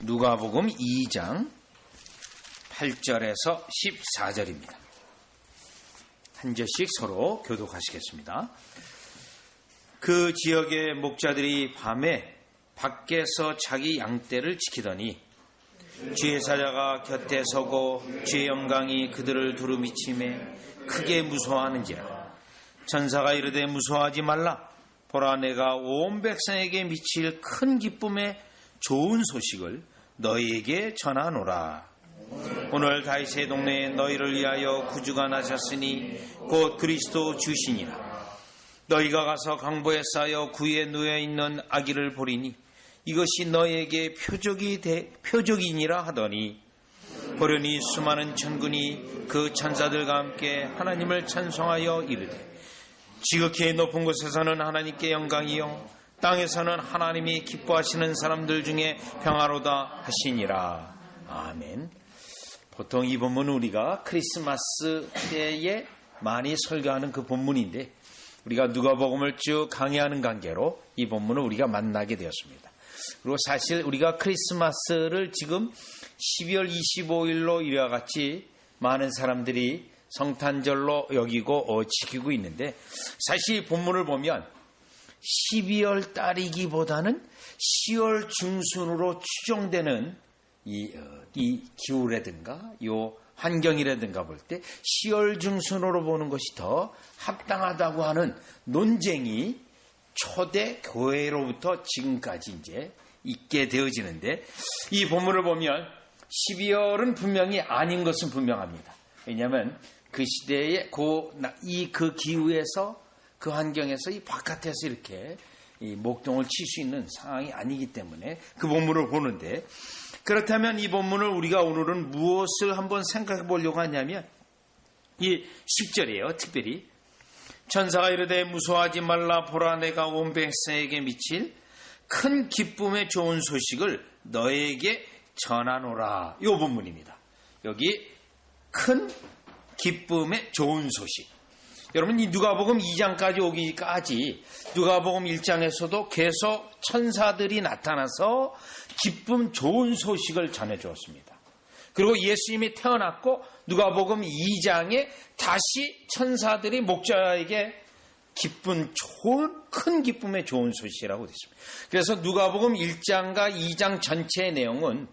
누가복음 2장 8절에서 14절입니다. 한 절씩 서로 교독하시겠습니다. 그 지역의 목자들이 밤에 밖에서 자기 양떼를 지키더니 주의 사자가 곁에 서고 주의 영광이 그들을 두루미치매 크게 무서워하는지라. 천사가 이르되 무서워하지 말라. 보라, 내가 온 백성에게 미칠 큰 기쁨의 좋은 소식을 너희에게 전하노라. 오늘 다윗의 동네에 너희를 위하여 구주가 나셨으니 곧 그리스도 주시니라. 너희가 가서 강보에 쌓여 구에 누워있는 아기를 보리니 이것이 너희에게 표적이니라 하더니, 보려니 수많은 천군이 그 천사들과 함께 하나님을 찬송하여 이르되, 지극히 높은 곳에서는 하나님께 영광이요 땅에서는 하나님이 기뻐하시는 사람들 중에 평화로다 하시니라. 아멘. 보통 이 본문은 우리가 크리스마스 때에 많이 설교하는 그 본문인데, 우리가 누가복음을 쭉 강의하는 관계로 이 본문을 우리가 만나게 되었습니다. 그리고 사실 우리가 크리스마스를 지금 12월 25일로 이와 같이 많은 사람들이 성탄절로 여기고 지키고 있는데, 사실 이 본문을 보면 12월 달이기보다는 10월 중순으로 추정되는 이 기후라든가 요 환경이라든가 볼 때 10월 중순으로 보는 것이 더 합당하다고 하는 논쟁이 초대 교회로부터 지금까지 이제 있게 되어지는데, 이 본문을 보면 12월은 분명히 아닌 것은 분명합니다. 왜냐하면 그 시대에 그 기후에서 그 환경에서 이 바깥에서 이렇게 이 목동을 칠 수 있는 상황이 아니기 때문에 그 본문을 보는데, 그렇다면 이 본문을 우리가 오늘은 무엇을 한번 생각해 보려고 하냐면 이 10절이에요. 특별히 천사가 이르되 무서워하지 말라. 보라, 내가 온 백성에게 미칠 큰 기쁨의 좋은 소식을 너에게 전하노라. 이 본문입니다. 여기 큰 기쁨의 좋은 소식. 여러분, 이 누가복음 2장까지 오기까지 누가복음 1장에서도 계속 천사들이 나타나서 기쁨 좋은 소식을 전해주었습니다. 그리고 예수님이 태어났고 누가복음 2장에 다시 천사들이 목자에게 기쁜 좋은 큰 기쁨의 좋은 소식이라고 됐습니다. 그래서 누가복음 1장과 2장 전체의 내용은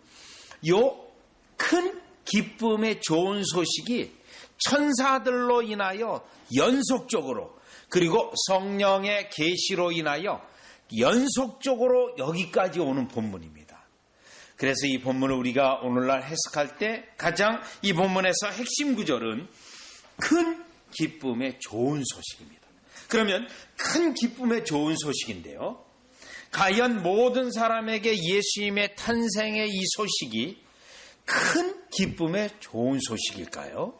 요 큰 기쁨의 좋은 소식이 천사들로 인하여 연속적으로, 그리고 성령의 계시로 인하여 연속적으로 여기까지 오는 본문입니다. 그래서 이 본문을 우리가 오늘날 해석할 때 가장 이 본문에서 핵심 구절은 큰 기쁨의 좋은 소식입니다. 그러면 큰 기쁨의 좋은 소식인데요, 과연 모든 사람에게 예수님의 탄생의 이 소식이 큰 기쁨의 좋은 소식일까요?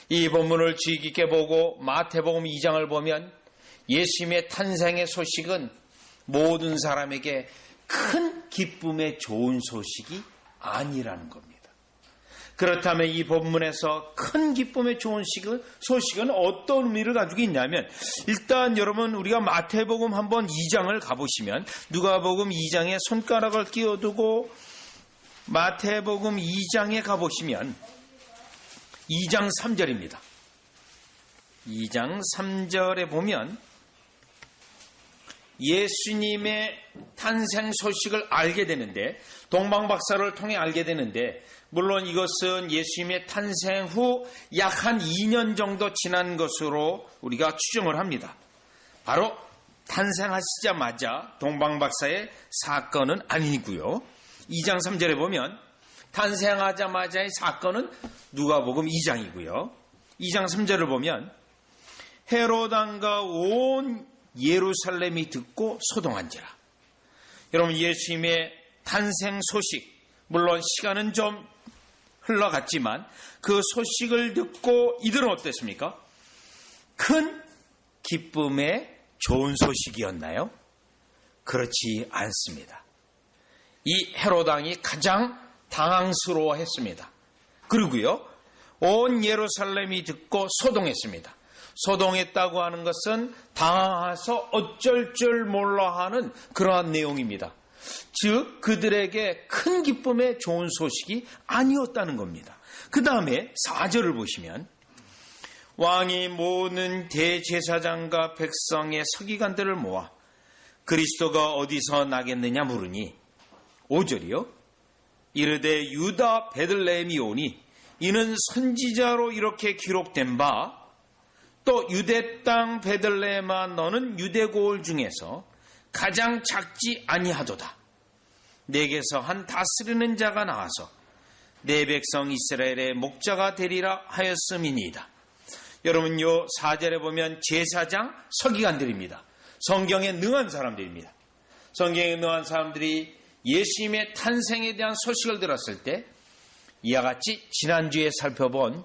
이 본문을 주의 깊게 보고 마태복음 2장을 보면 예수님의 탄생의 소식은 모든 사람에게 큰 기쁨의 좋은 소식이 아니라는 겁니다. 그렇다면 이 본문에서 큰 기쁨의 좋은 소식은 어떤 의미를 가지고 있냐면, 일단 여러분 우리가 마태복음 한번 2장을 가보시면, 누가복음 2장에 손가락을 끼워두고 마태복음 2장에 가보시면 2장 3절입니다. 2장 3절에 보면 예수님의 탄생 소식을 알게 되는데, 동방박사를 통해 알게 되는데, 물론 이것은 예수님의 탄생 후 약 한 2년 정도 지난 것으로 우리가 추정을 합니다. 바로 탄생하시자마자 동방박사의 사건은 아니고요. 2장 3절에 보면 탄생하자마자의 사건은 누가복음 2장이고요. 2장 3절을 보면 헤롯 왕과 온 예루살렘이 듣고 소동한지라. 여러분, 예수님의 탄생 소식, 물론 시간은 좀 흘러갔지만 그 소식을 듣고 이들은 어땠습니까? 큰 기쁨의 좋은 소식이었나요? 그렇지 않습니다. 이 헤롯 왕이 가장 당황스러워했습니다. 그리고요, 온 예루살렘이 듣고 소동했습니다. 소동했다고 하는 것은 당황해서 어쩔 줄 몰라 하는 그러한 내용입니다. 즉 그들에게 큰 기쁨의 좋은 소식이 아니었다는 겁니다. 그 다음에 4절을 보시면 왕이 모든 대제사장과 백성의 서기관들을 모아 그리스도가 어디서 나겠느냐 물으니 5절이요. 이르되 유다 베들레헴이 오니 이는 선지자로 이렇게 기록된 바 또 유대 땅 베들레헴아 너는 유대 고을 중에서 가장 작지 아니하도다. 내게서 한 다스리는 자가 나와서 내 백성 이스라엘의 목자가 되리라 하였음이니이다. 여러분 요 4절에 보면 제사장 서기관들입니다. 성경에 능한 사람들입니다. 성경에 능한 사람들이 예수님의 탄생에 대한 소식을 들었을 때 이와 같이 지난주에 살펴본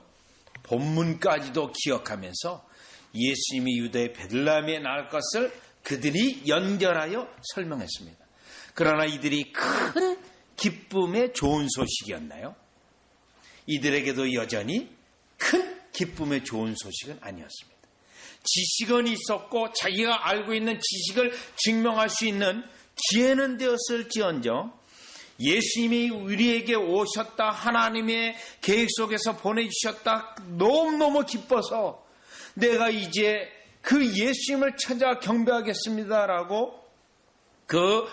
본문까지도 기억하면서 예수님이 유다의 베들레헴에 날 것을 그들이 연결하여 설명했습니다. 그러나 이들이 큰 기쁨의 좋은 소식이었나요? 이들에게도 여전히 큰 기쁨의 좋은 소식은 아니었습니다. 지식은 있었고 자기가 알고 있는 지식을 증명할 수 있는 기회는 되었을지언정 예수님이 우리에게 오셨다, 하나님의 계획 속에서 보내주셨다, 너무너무 기뻐서 내가 이제 그 예수님을 찾아 경배하겠습니다라고 그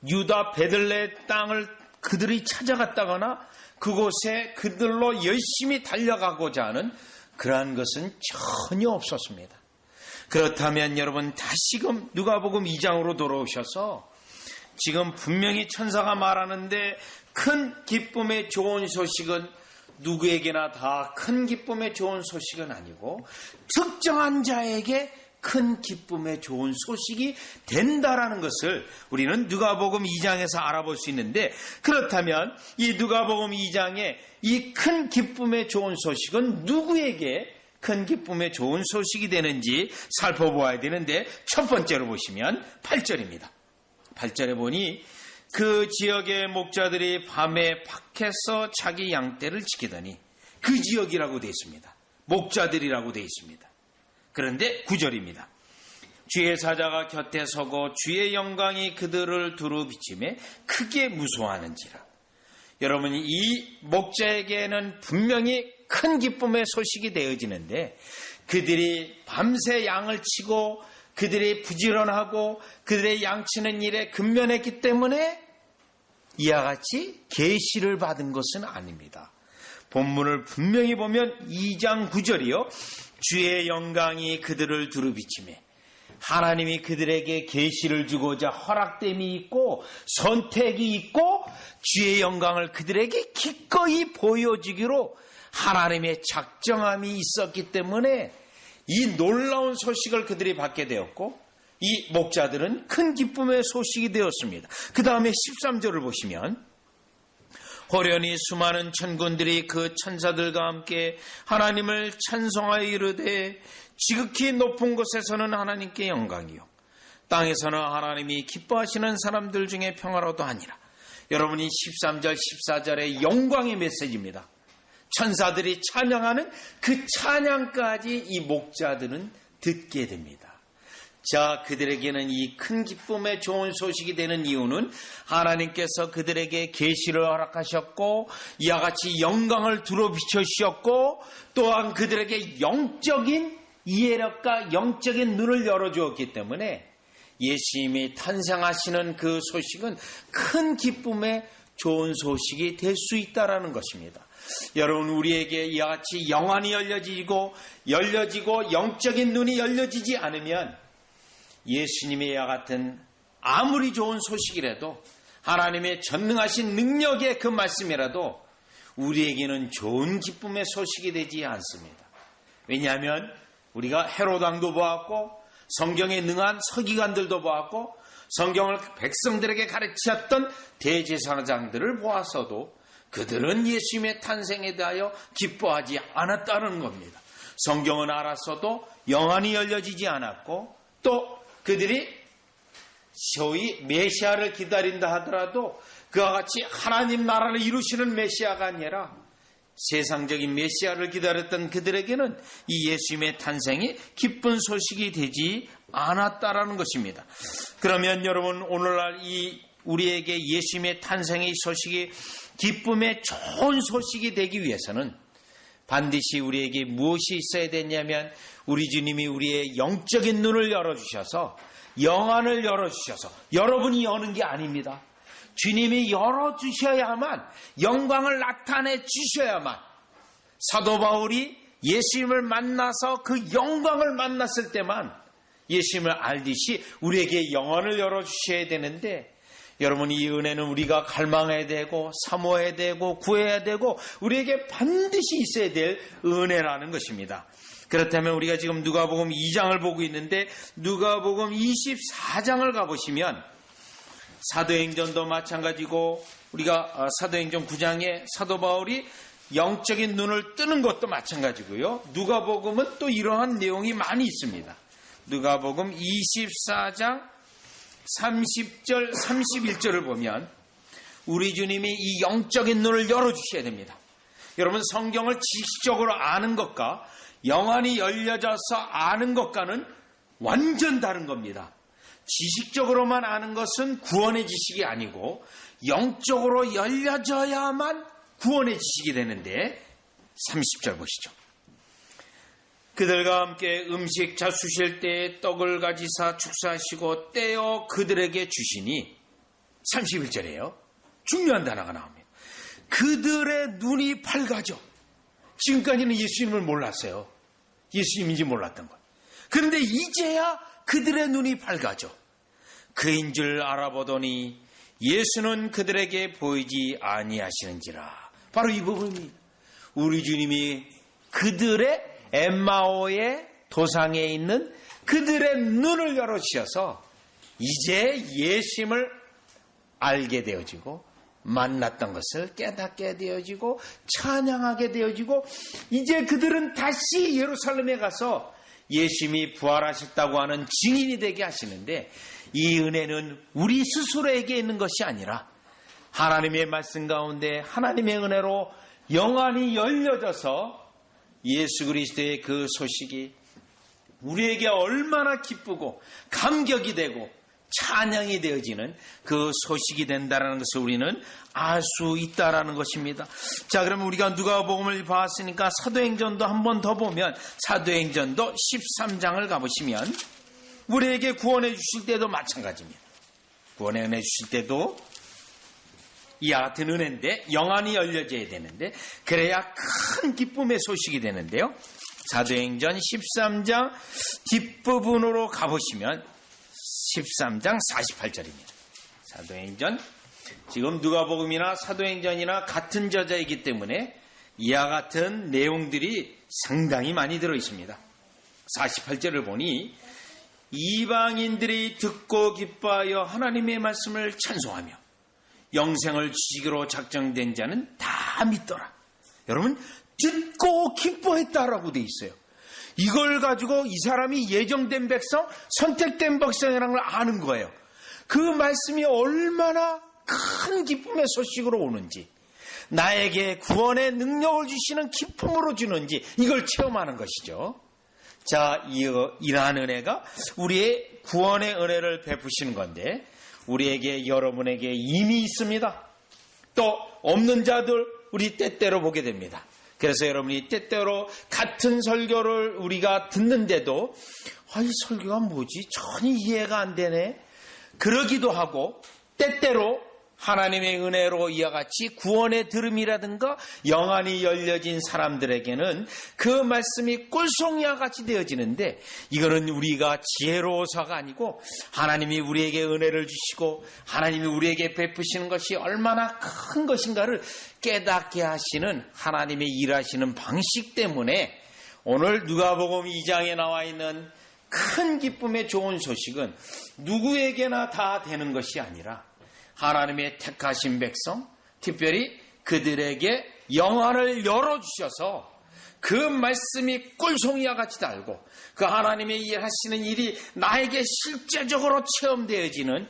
유다 베들레헴 땅을 그들이 찾아갔다거나 그곳에 그들로 열심히 달려가고자 하는 그러한 것은 전혀 없었습니다. 그렇다면 여러분 다시금 누가복음 2장으로 돌아오셔서 지금 분명히 천사가 말하는데 큰 기쁨의 좋은 소식은 누구에게나 다 큰 기쁨의 좋은 소식은 아니고 특정한 자에게 큰 기쁨의 좋은 소식이 된다라는 것을 우리는 누가복음 2장에서 알아볼 수 있는데 그렇다면 이 누가복음 2장에 이 큰 기쁨의 좋은 소식은 누구에게 큰 기쁨의 좋은 소식이 되는지 살펴보아야 되는데 첫 번째로 보시면 8절입니다. 8절에 보니 그 지역의 목자들이 밤에 밖에서 자기 양떼를 지키더니 그 지역이라고 되어 있습니다. 목자들이라고 되어 있습니다. 그런데 9절입니다. 주의 사자가 곁에 서고 주의 영광이 그들을 두루 비치매 크게 무서워하는지라. 여러분 이 목자에게는 분명히 큰 기쁨의 소식이 되어지는데 그들이 밤새 양을 치고 그들이 부지런하고 그들의 양치는 일에 근면했기 때문에 이와 같이 계시를 받은 것은 아닙니다. 본문을 분명히 보면 2장 9절이요. 주의 영광이 그들을 두루 비치매 하나님이 그들에게 계시를 주고자 허락됨이 있고 선택이 있고 주의 영광을 그들에게 기꺼이 보여주기로 하나님의 작정함이 있었기 때문에 이 놀라운 소식을 그들이 받게 되었고 이 목자들은 큰 기쁨의 소식이 되었습니다. 그 다음에 13절을 보시면 호련히 수많은 천군들이 그 천사들과 함께 하나님을 찬송하여 이르되 지극히 높은 곳에서는 하나님께 영광이요 땅에서는 하나님이 기뻐하시는 사람들 중에 평화로도 하니라. 여러분이 13절 14절의 영광의 메시지입니다. 천사들이 찬양하는 그 찬양까지 이 목자들은 듣게 됩니다. 자, 그들에게는 이 큰 기쁨의 좋은 소식이 되는 이유는 하나님께서 그들에게 계시를 허락하셨고 이와 같이 영광을 두루 비춰주셨고 또한 그들에게 영적인 이해력과 영적인 눈을 열어주었기 때문에 예수님이 탄생하시는 그 소식은 큰 기쁨의 좋은 소식이 될 수 있다는 것입니다. 여러분 우리에게 이와 같이 영안이 열려지고 영적인 눈이 열려지지 않으면 예수님의 이와 같은 아무리 좋은 소식이라도 하나님의 전능하신 능력의 그 말씀이라도 우리에게는 좋은 기쁨의 소식이 되지 않습니다. 왜냐하면 우리가 헤롯 왕도 보았고 성경에 능한 서기관들도 보았고 성경을 백성들에게 가르쳤던 대제사장들을 보았어도 그들은 예수님의 탄생에 대하여 기뻐하지 않았다는 겁니다. 성경은 알았어도 영안이 열려지지 않았고 또 그들이 소위 메시아를 기다린다 하더라도 그와 같이 하나님 나라를 이루시는 메시아가 아니라 세상적인 메시아를 기다렸던 그들에게는 이 예수님의 탄생이 기쁜 소식이 되지 않았다라는 것입니다. 그러면 여러분 오늘날 이 우리에게 예수님의 탄생의 소식이 기쁨의 좋은 소식이 되기 위해서는 반드시 우리에게 무엇이 있어야 되냐면 우리 주님이 우리의 영적인 눈을 열어주셔서 영안을 열어주셔서 여러분이 여는 게 아닙니다. 주님이 열어주셔야만 영광을 나타내 주셔야만 사도 바울이 예수님을 만나서 그 영광을 만났을 때만 예수님을 알듯이 우리에게 영안을 열어주셔야 되는데 여러분 이 은혜는 우리가 갈망해야 되고 사모해야 되고 구해야 되고 우리에게 반드시 있어야 될 은혜라는 것입니다. 그렇다면 우리가 지금 누가복음 2장을 보고 있는데 누가복음 24장을 가보시면 사도행전도 마찬가지고 우리가 사도행전 9장에 사도 바울이 영적인 눈을 뜨는 것도 마찬가지고요. 누가복음은 또 이러한 내용이 많이 있습니다. 누가복음 24장 30절 31절을 보면 우리 주님이 이 영적인 눈을 열어주셔야 됩니다. 여러분 성경을 지식적으로 아는 것과 영안이 열려져서 아는 것과는 완전 다른 겁니다. 지식적으로만 아는 것은 구원의 지식이 아니고 영적으로 열려져야만 구원의 지식이 되는데 30절 보시죠. 그들과 함께 음식 잡수실 때 떡을 가지사 축사하시고 떼어 그들에게 주시니 31절이에요. 중요한 단어가 나옵니다. 그들의 눈이 밝아져. 지금까지는 예수님을 몰랐어요. 예수님인지 몰랐던 거예요. 그런데 이제야 그들의 눈이 밝아져. 그인 줄 알아보더니 예수는 그들에게 보이지 아니하시는지라. 바로 이 부분입니다. 우리 주님이 그들의 엠마오의 도상에 있는 그들의 눈을 열어주셔서 이제 예수님을 알게 되어지고 만났던 것을 깨닫게 되어지고 찬양하게 되어지고 이제 그들은 다시 예루살렘에 가서 예수님이 부활하셨다고 하는 증인이 되게 하시는데 이 은혜는 우리 스스로에게 있는 것이 아니라 하나님의 말씀 가운데 하나님의 은혜로 영안이 열려져서 예수 그리스도의 그 소식이 우리에게 얼마나 기쁘고 감격이 되고 찬양이 되어지는 그 소식이 된다는 것을 우리는 알 수 있다라는 것입니다. 자, 그러면 우리가 누가복음을 봤으니까 사도행전도 한 번 더 보면 사도행전도 13장을 가보시면 우리에게 구원해 주실 때도 마찬가지입니다. 구원해 은혜 주실 때도 이와 같은 은혜인데 영안이 열려져야 되는데 그래야 큰 기쁨의 소식이 되는데요. 사도행전 13장 뒷부분으로 가보시면 13장 48절입니다. 사도행전 지금 누가복음이나 사도행전이나 같은 저자이기 때문에 이와 같은 내용들이 상당히 많이 들어있습니다. 48절을 보니 이방인들이 듣고 기뻐하여 하나님의 말씀을 찬송하며 영생을 주시기로 작정된 자는 다 믿더라. 여러분 듣고 기뻐했다라고 돼 있어요. 이걸 가지고 이 사람이 예정된 백성, 선택된 백성이라는 걸 아는 거예요. 그 말씀이 얼마나 큰 기쁨의 소식으로 오는지, 나에게 구원의 능력을 주시는 기쁨으로 주는지 이걸 체험하는 것이죠. 자, 이러한 은혜가 우리의 구원의 은혜를 베푸시는 건데 우리에게 여러분에게 이미 있습니다. 또 없는 자들 우리 때때로 보게 됩니다. 그래서 여러분이 때때로 같은 설교를 우리가 듣는데도 이 설교가 뭐지? 전혀 이해가 안 되네. 그러기도 하고 때때로 하나님의 은혜로 이와 같이 구원의 들음이라든가 영안이 열려진 사람들에게는 그 말씀이 꿀송이와 같이 되어지는데 이거는 우리가 지혜로워서가 아니고 하나님이 우리에게 은혜를 주시고 하나님이 우리에게 베푸시는 것이 얼마나 큰 것인가를 깨닫게 하시는 하나님의 일하시는 방식 때문에 오늘 누가복음 2장에 나와 있는 큰 기쁨의 좋은 소식은 누구에게나 다 되는 것이 아니라 하나님의 택하신 백성, 특별히 그들에게 영안을 열어주셔서 그 말씀이 꿀송이와 같이 달고 그 하나님의 일하시는 일이 나에게 실제적으로 체험되어지는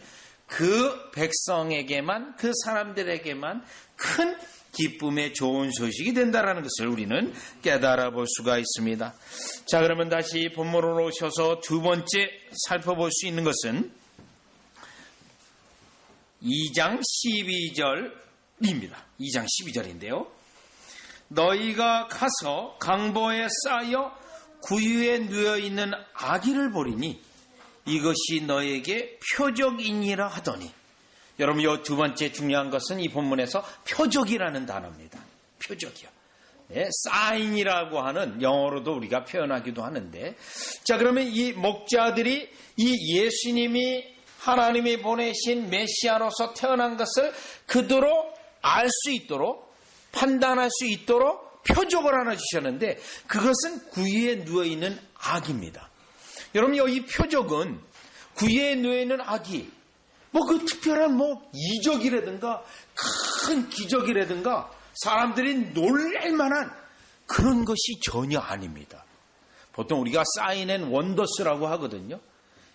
그 백성에게만, 그 사람들에게만 큰 기쁨의 좋은 소식이 된다는 것을 우리는 깨달아 볼 수가 있습니다. 자, 그러면 다시 본문으로 오셔서 두 번째 살펴볼 수 있는 것은 2장 12절입니다. 2장 12절인데요. 너희가 가서 강보에 쌓여 구유에 누워있는 아기를 보리니 이것이 너에게 표적이니라 하더니, 여러분, 이 두 번째 중요한 것은 이 본문에서 표적이라는 단어입니다. 표적이요. 네, 사인이라고 하는 영어로도 우리가 표현하기도 하는데, 자, 그러면 이 목자들이 이 예수님이 하나님이 보내신 메시아로서 태어난 것을 그대로 알 수 있도록, 판단할 수 있도록 표적을 하나 주셨는데, 그것은 구유에 누워있는 아기입니다. 여러분, 이 표적은 구유에 누워있는 아기, 그 특별한 이적이라든가 큰 기적이라든가 사람들이 놀랄만한 그런 것이 전혀 아닙니다. 보통 우리가 사인 앤 원더스라고 하거든요.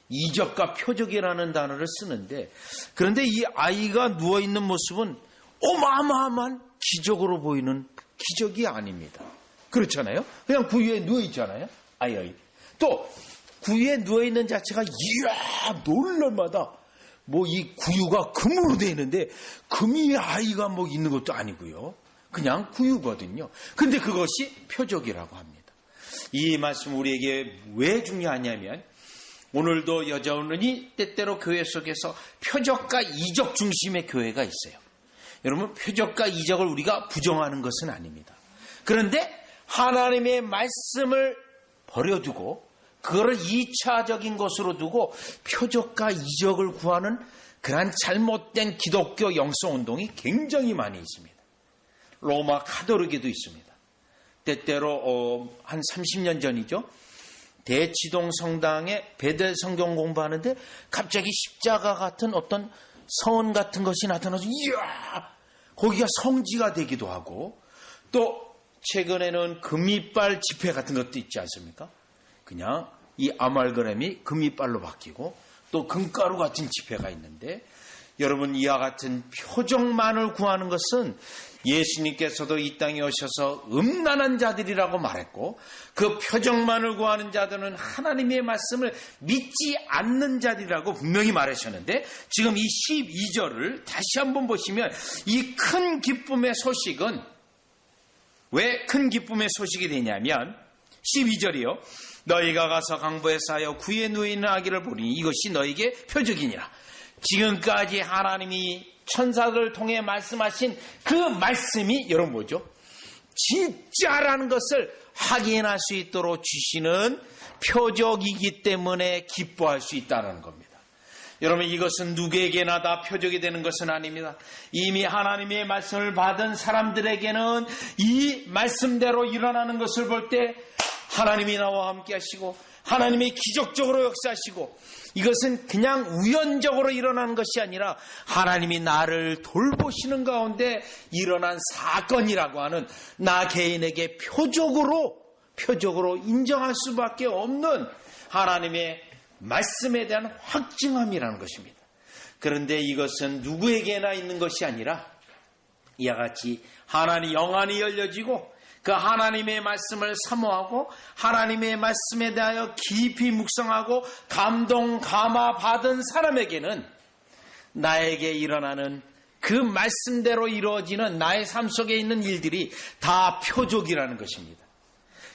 이적과 표적이라는 단어를 쓰는데, 그런데 이 아이가 누워있는 모습은 어마어마한 기적으로 보이는 기적이 아닙니다. 그렇잖아요. 그냥 구유에 누워있잖아요. 아이. 또 구유에 누워있는 자체가 이야 놀랄마다 이 구유가 금으로 되어 있는데 금이 아이가 있는 것도 아니고요. 그냥 구유거든요. 근데 그것이 표적이라고 합니다. 이 말씀 우리에게 왜 중요하냐면, 오늘도 여전히 때때로 교회 속에서 표적과 이적 중심의 교회가 있어요. 여러분, 표적과 이적을 우리가 부정하는 것은 아닙니다. 그런데 하나님의 말씀을 버려두고 그거를 2차적인 것으로 두고 표적과 이적을 구하는 그러한 잘못된 기독교 영성운동이 굉장히 많이 있습니다. 로마 카톨릭에도 있습니다. 때때로 한 30년 전이죠. 대치동 성당에 베델 성경 공부하는데 갑자기 십자가 같은 어떤 선 같은 것이 나타나서 이야! 거기가 성지가 되기도 하고, 또 최근에는 금이빨 지폐 같은 것도 있지 않습니까? 그냥 이 아말그램이 금이빨로 바뀌고, 또 금가루 같은 지폐가 있는데, 여러분, 이와 같은 표적만을 구하는 것은 예수님께서도 이 땅에 오셔서 음란한 자들이라고 말했고, 그 표적만을 구하는 자들은 하나님의 말씀을 믿지 않는 자들이라고 분명히 말하셨는데, 지금 이 12절을 다시 한번 보시면 이 큰 기쁨의 소식은 왜 큰 기쁨의 소식이 되냐면, 12절이요. 너희가 가서 강보에 쌓여 구유에 누워있는 아기를 보리니 이것이 너에게 표적이니라. 지금까지 하나님이 천사들을 통해 말씀하신 그 말씀이 여러분 뭐죠? 진짜라는 것을 확인할 수 있도록 주시는 표적이기 때문에 기뻐할 수 있다는 겁니다. 여러분, 이것은 누구에게나 다 표적이 되는 것은 아닙니다. 이미 하나님의 말씀을 받은 사람들에게는 이 말씀대로 일어나는 것을 볼 때 하나님이 나와 함께 하시고 하나님이 기적적으로 역사하시고, 이것은 그냥 우연적으로 일어나는 것이 아니라 하나님이 나를 돌보시는 가운데 일어난 사건이라고 하는 나 개인에게 표적으로 인정할 수밖에 없는 하나님의 말씀에 대한 확증함이라는 것입니다. 그런데 이것은 누구에게나 있는 것이 아니라 이와 같이 하나님 영안이 열려지고 그 하나님의 말씀을 사모하고 하나님의 말씀에 대하여 깊이 묵상하고 감동, 감화 받은 사람에게는 나에게 일어나는 그 말씀대로 이루어지는 나의 삶 속에 있는 일들이 다 표적이라는 것입니다.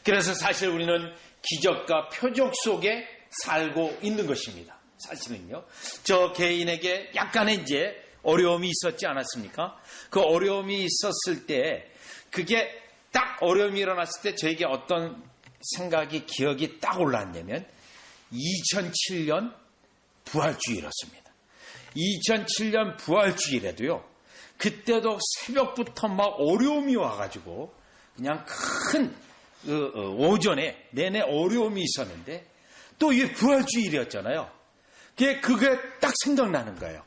그래서 사실 우리는 기적과 표적 속에 살고 있는 것입니다. 사실은요. 저 개인에게 약간의 이제 어려움이 있었지 않았습니까? 그 어려움이 있었을 때 그게 딱 어려움이 일어났을 때 저에게 어떤 생각이 기억이 딱 올랐냐면 2007년 부활주일이었습니다. 2007년 부활주일에도요. 그때도 새벽부터 막 어려움이 와가지고 그냥 큰 오전에 내내 어려움이 있었는데 또 이게 부활주일이었잖아요. 그게 딱 생각나는 거예요.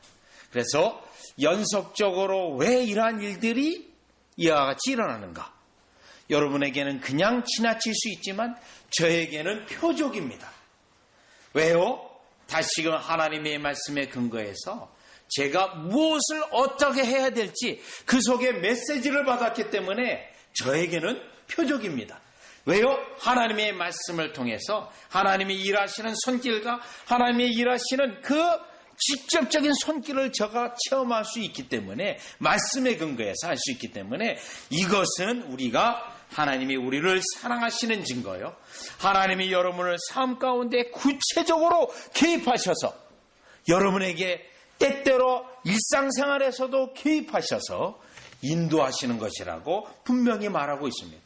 그래서 연속적으로 왜 이러한 일들이 이와 같이 일어나는가? 여러분에게는 그냥 지나칠 수 있지만 저에게는 표적입니다. 왜요? 다시금 하나님의 말씀에 근거해서 제가 무엇을 어떻게 해야 될지 그 속에 메시지를 받았기 때문에 저에게는 표적입니다. 왜요? 하나님의 말씀을 통해서 하나님이 일하시는 손길과 하나님이 일하시는 그 직접적인 손길을 저가 체험할 수 있기 때문에, 말씀에 근거해서 할 수 있기 때문에, 이것은 우리가 하나님이 우리를 사랑하시는 증거요. 하나님이 여러분을 삶 가운데 구체적으로 개입하셔서 여러분에게 때때로 일상생활에서도 개입하셔서 인도하시는 것이라고 분명히 말하고 있습니다.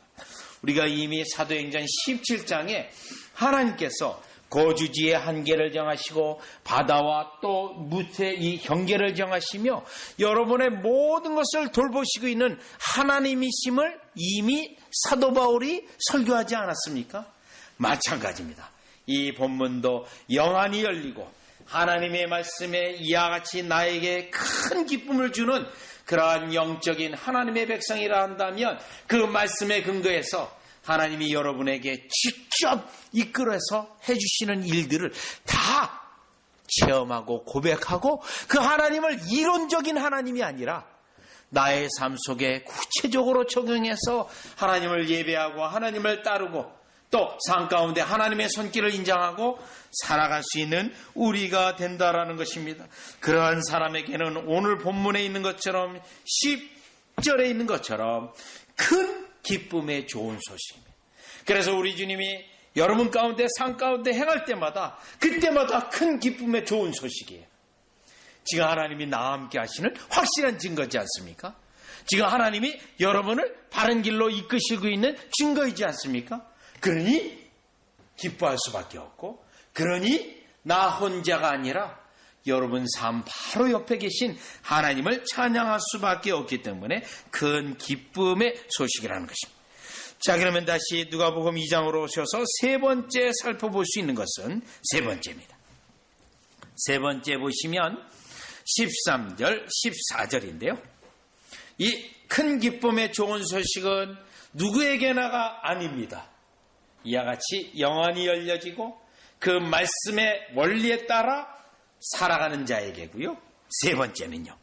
우리가 이미 사도행전 17장에 하나님께서 거주지의 한계를 정하시고 바다와 또 무태 이 경계를 정하시며 여러분의 모든 것을 돌보시고 있는 하나님이심을 이미 사도 바울이 설교하지 않았습니까? 마찬가지입니다. 이 본문도 영안이 열리고 하나님의 말씀에 이와 같이 나에게 큰 기쁨을 주는 그러한 영적인 하나님의 백성이라 한다면 그 말씀에 근거해서 하나님이 여러분에게 직접 이끌어서 해주시는 일들을 다 체험하고 고백하고 그 하나님을 이론적인 하나님이 아니라 나의 삶 속에 구체적으로 적용해서 하나님을 예배하고 하나님을 따르고 또 삶 가운데 하나님의 손길을 인정하고 살아갈 수 있는 우리가 된다라는 것입니다. 그러한 사람에게는 오늘 본문에 있는 것처럼 10절에 있는 것처럼 큰 기쁨의 좋은 소식입니다. 그래서 우리 주님이 여러분 가운데 삶 가운데 행할 때마다 그때마다 큰 기쁨의 좋은 소식이에요. 지금 하나님이 나와 함께 하시는 확실한 증거지 않습니까? 지금 하나님이 여러분을 바른 길로 이끄시고 있는 증거이지 않습니까? 그러니 기뻐할 수밖에 없고 그러니 나 혼자가 아니라 여러분 삶 바로 옆에 계신 하나님을 찬양할 수밖에 없기 때문에 큰 기쁨의 소식이라는 것입니다. 자, 그러면 다시 누가복음 2장으로 오셔서 세 번째 살펴볼 수 있는 것은 세 번째입니다. 세 번째 보시면 13절, 14절인데요. 이 큰 기쁨의 좋은 소식은 누구에게나가 아닙니다. 이와 같이 영안이 열려지고 그 말씀의 원리에 따라 살아가는 자에게고요. 세 번째는요.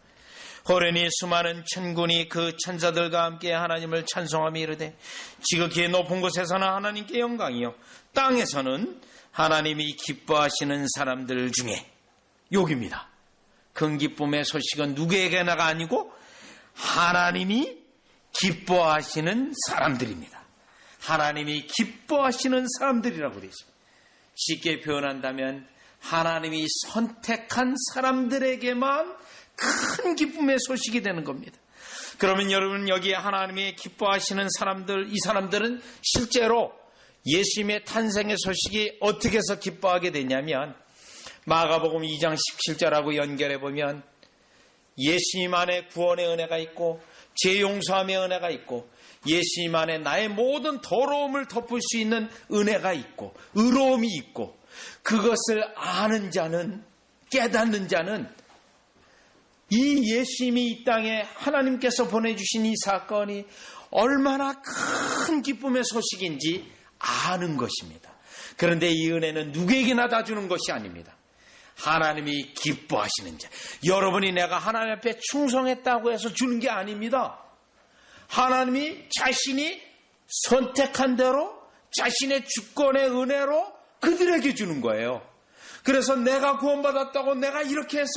호련히 수많은 천군이 그 천사들과 함께 하나님을 찬송하며 이르되 지극히 높은 곳에서는 하나님께 영광이요 땅에서는 하나님이 기뻐하시는 사람들 중에 여기입니다. 큰 기쁨의 소식은 누구에게나가 아니고 하나님이 기뻐하시는 사람들입니다. 하나님이 기뻐하시는 사람들이라고 되어 있습니다. 쉽게 표현한다면 하나님이 선택한 사람들에게만 큰 기쁨의 소식이 되는 겁니다. 그러면 여러분 여기에 하나님이 기뻐하시는 사람들, 이 사람들은 실제로 예수님의 탄생의 소식이 어떻게 해서 기뻐하게 되냐면 마가복음 2장 17절하고 연결해 보면 예수님 안에 구원의 은혜가 있고 죄용서함의 은혜가 있고 예수님 안에 나의 모든 더러움을 덮을 수 있는 은혜가 있고 의로움이 있고 그것을 아는 자는 깨닫는 자는 이 예수님이 이 땅에 하나님께서 보내주신 이 사건이 얼마나 큰 기쁨의 소식인지 아는 것입니다. 그런데 이 은혜는 누구에게나 다 주는 것이 아닙니다. 하나님이 기뻐하시는 자, 여러분이 내가 하나님 앞에 충성했다고 해서 주는 게 아닙니다. 하나님이 자신이 선택한 대로 자신의 주권의 은혜로 그들에게 주는 거예요. 그래서 내가 구원받았다고 내가 이렇게 해서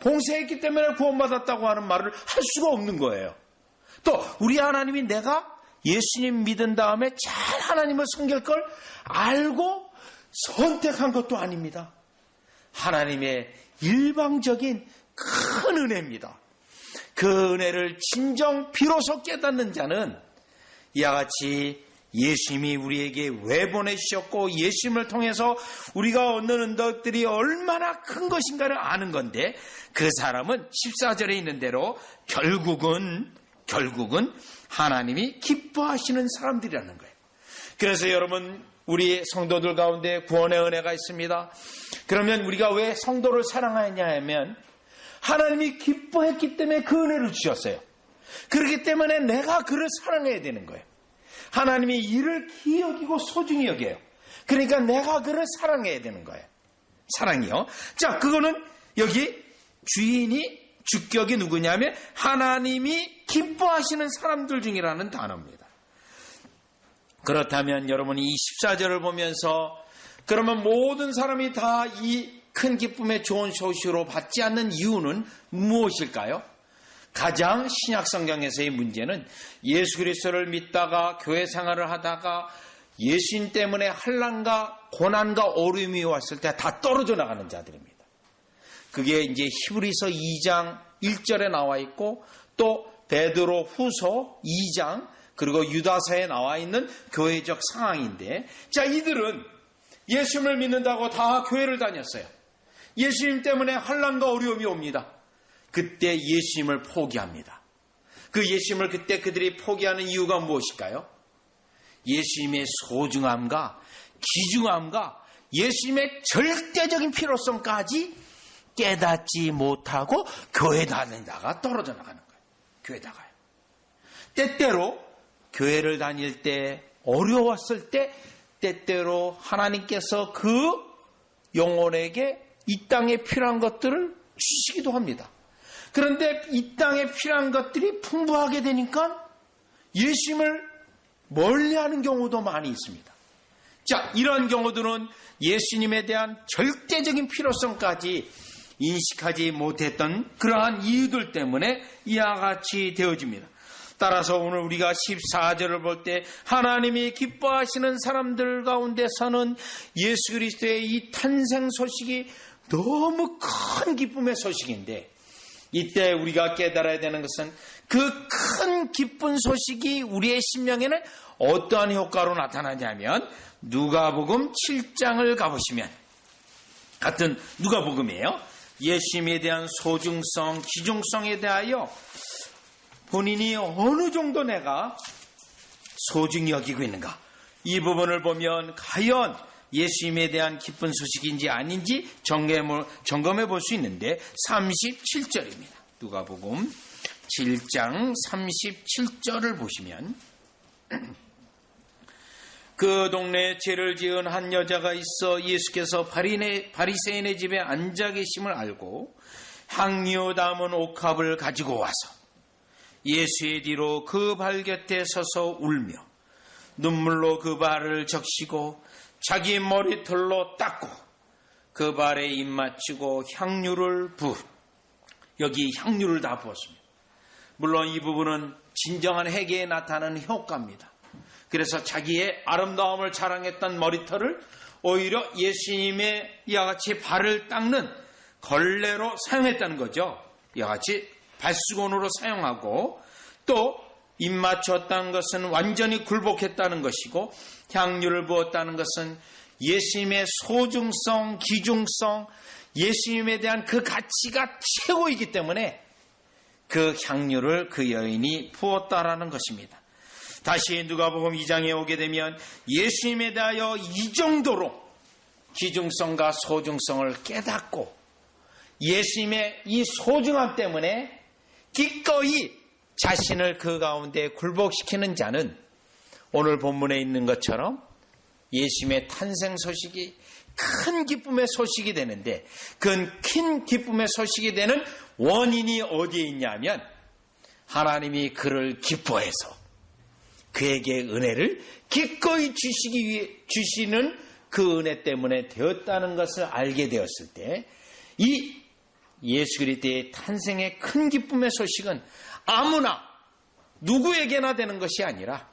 봉쇄했기 때문에 구원받았다고 하는 말을 할 수가 없는 거예요. 또 우리 하나님이 내가 예수님 믿은 다음에 잘 하나님을 섬길 걸 알고 선택한 것도 아닙니다. 하나님의 일방적인 큰 은혜입니다. 그 은혜를 진정 비로소 깨닫는 자는 이와 같이 예수님이 우리에게 왜 보내주셨고 예수님을 통해서 우리가 얻는 은덕들이 얼마나 큰 것인가를 아는 건데 그 사람은 14절에 있는 대로 결국은 하나님이 기뻐하시는 사람들이라는 거예요. 그래서 여러분 우리 성도들 가운데 구원의 은혜가 있습니다. 그러면 우리가 왜 성도를 사랑하냐 하면 하나님이 기뻐했기 때문에 그 은혜를 주셨어요. 그렇기 때문에 내가 그를 사랑해야 되는 거예요. 하나님이 이를 귀히 여기고 소중히 여겨요. 그러니까 내가 그를 사랑해야 되는 거예요. 사랑이요. 자, 그거는 여기 주인이 주격이 누구냐면 하나님이 기뻐하시는 사람들 중이라는 단어입니다. 그렇다면 여러분이 이 14절을 보면서 그러면 모든 사람이 다 이 큰 기쁨의 좋은 소식으로 받지 않는 이유는 무엇일까요? 가장 신약 성경에서의 문제는 예수 그리스도를 믿다가 교회 생활을 하다가 예수님 때문에 환난과 고난과 어려움이 왔을 때 다 떨어져 나가는 자들입니다. 그게 이제 히브리서 2장 1절에 나와 있고 또 베드로 후서 2장 그리고 유다서에 나와 있는 교회적 상황인데, 자, 이들은 예수님을 믿는다고 다 교회를 다녔어요. 예수님 때문에 환난과 어려움이 옵니다. 그때 예수님을 포기합니다. 그 예수님을 그때 그들이 포기하는 이유가 무엇일까요? 예수님의 소중함과 귀중함과 예수님의 절대적인 필요성까지 깨닫지 못하고 교회 다니다가 떨어져 나가는 거예요. 교회 나가요. 때때로 교회를 다닐 때 어려웠을 때 때때로 하나님께서 그 영혼에게 이 땅에 필요한 것들을 주시기도 합니다. 그런데 이 땅에 필요한 것들이 풍부하게 되니까 예수님을 멀리하는 경우도 많이 있습니다. 자, 이런 경우들은 예수님에 대한 절대적인 필요성까지 인식하지 못했던 그러한 이유들 때문에 이와 같이 되어집니다. 따라서 오늘 우리가 14절을 볼 때 하나님이 기뻐하시는 사람들 가운데서는 예수 그리스도의 이 탄생 소식이 너무 큰 기쁨의 소식인데, 이때 우리가 깨달아야 되는 것은 그 큰 기쁜 소식이 우리의 심령에는 어떠한 효과로 나타나냐면, 누가복음 7장을 가보시면 같은 누가복음이에요. 예수님에 대한 소중성, 귀중성에 대하여 본인이 어느 정도 내가 소중히 여기고 있는가, 이 부분을 보면 과연 예수님에 대한 기쁜 소식인지 아닌지 점검해 볼 수 있는데 37절입니다. 누가복음 7장 37절을 보시면 그 동네에 죄를 지은 한 여자가 있어 예수께서 바리새인의 집에 앉아 계심을 알고 향유 담은 옥합을 가지고 와서 예수의 뒤로 그 발 곁에 서서 울며 눈물로 그 발을 적시고 자기 머리털로 닦고 그 발에 입 맞추고 향유를 여기 향유를 다 부었습니다. 물론 이 부분은 진정한 회개에 나타나는 효과입니다. 그래서 자기의 아름다움을 자랑했던 머리털을 오히려 예수님의 이와 같이 발을 닦는 걸레로 사용했다는 거죠. 이와 같이 발수건으로 사용하고, 또 입 맞췄다는 것은 완전히 굴복했다는 것이고, 향유를 부었다는 것은 예수님의 소중성, 귀중성, 예수님에 대한 그 가치가 최고이기 때문에 그 향유를 그 여인이 부었다라는 것입니다. 다시 누가복음 2장에 오게 되면 예수님에 대하여 이 정도로 귀중성과 소중성을 깨닫고 예수님의 이 소중함 때문에 기꺼이 자신을 그 가운데 굴복시키는 자는 오늘 본문에 있는 것처럼 예수님의 탄생 소식이 큰 기쁨의 소식이 되는데, 그 큰 기쁨의 소식이 되는 원인이 어디에 있냐면 하나님이 그를 기뻐해서 그에게 은혜를 기꺼이 주시는 그 은혜 때문에 되었다는 것을 알게 되었을 때, 이 예수 그리스도의 탄생의 큰 기쁨의 소식은 아무나 누구에게나 되는 것이 아니라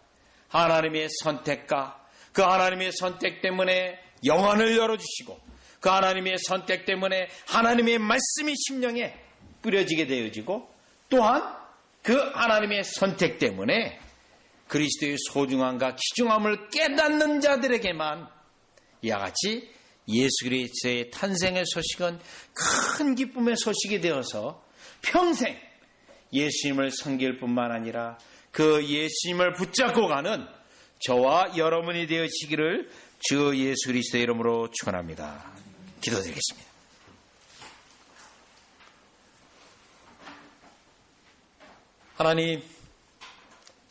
하나님의 선택과 그 하나님의 선택 때문에 영안을 열어주시고 그 하나님의 선택 때문에 하나님의 말씀이 심령에 뿌려지게 되어지고, 또한 그 하나님의 선택 때문에 그리스도의 소중함과 귀중함을 깨닫는 자들에게만 이와 같이 예수 그리스도의 탄생의 소식은 큰 기쁨의 소식이 되어서 평생 예수님을 섬길 뿐만 아니라 그 예수님을 붙잡고 가는 저와 여러분이 되어지기를 주 예수 그리스도의 이름으로 축원합니다. 기도드리겠습니다. 하나님,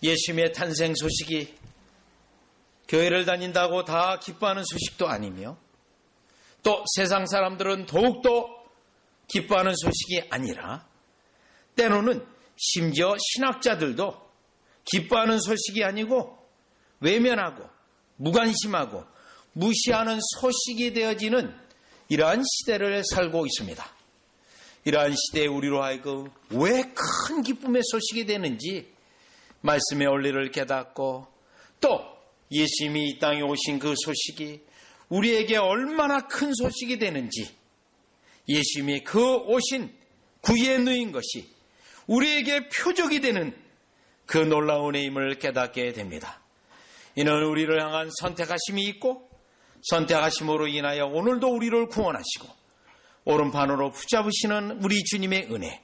예수님의 탄생 소식이 교회를 다닌다고 다 기뻐하는 소식도 아니며, 또 세상 사람들은 더욱더 기뻐하는 소식이 아니라, 때로는 심지어 신학자들도 기뻐하는 소식이 아니고 외면하고 무관심하고 무시하는 소식이 되어지는 이러한 시대를 살고 있습니다. 이러한 시대에 우리로 하여금 왜 큰 기쁨의 소식이 되는지 말씀의 원리를 깨닫고 또 예수님이 이 땅에 오신 그 소식이 우리에게 얼마나 큰 소식이 되는지 예수님이 그 오신 구유에 누인 것이 우리에게 표적이 되는 그 놀라운 은혜임을 깨닫게 됩니다. 이는 우리를 향한 선택하심이 있고 선택하심으로 인하여 오늘도 우리를 구원하시고 오른편으로 붙잡으시는 우리 주님의 은혜,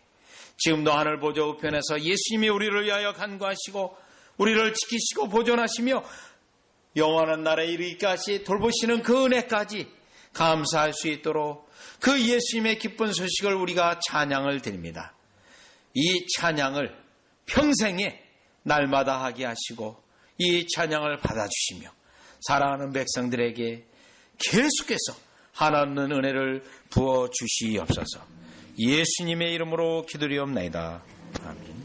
지금도 하늘 보좌 우편에서 예수님이 우리를 위하여 간구하시고 우리를 지키시고 보존하시며 영원한 나라에 이르기까지 돌보시는 그 은혜까지 감사할 수 있도록 그 예수님의 기쁜 소식을 우리가 찬양을 드립니다. 이 찬양을 평생에 날마다 하게 하시고 이 찬양을 받아주시며 사랑하는 백성들에게 계속해서 하나님의 은혜를 부어주시옵소서. 예수님의 이름으로 기도리옵나이다. 아멘.